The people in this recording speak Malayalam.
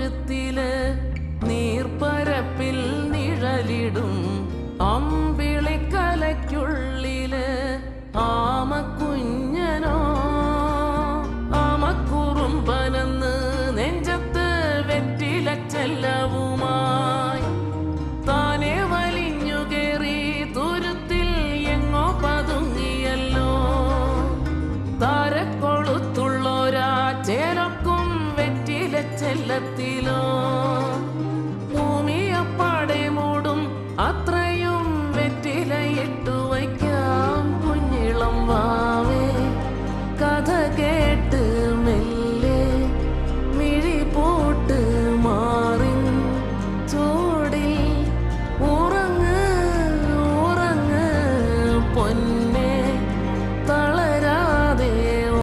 തുരുത്തില് നീർപ്പരപ്പിൽ നിഴലിടും അമ്പിളിക്കലയ്ക്കുള്ളില് ആമക്കുഞ്ഞനോ ആമക്കുറുമ്പനെന്ന് നെഞ്ചത്ത് വെറ്റില ചെല്ലവുമായി താനെ വലിഞ്ഞു കേറി തുരുത്തിൽ എങ്ങോ പതുങ്ങിയല്ലോ. താരക്കൊളുത്തുള്ളോരാ ചേലൊക്കും വെറ്റില ചെല്ലത്തിലോ ഭൂമിയപ്പാടെ മൂടും അത്രയും വെറ്റില ഇട്ടു വയ്ക്കാം കുഞ്ഞിളം വാവേ കഥ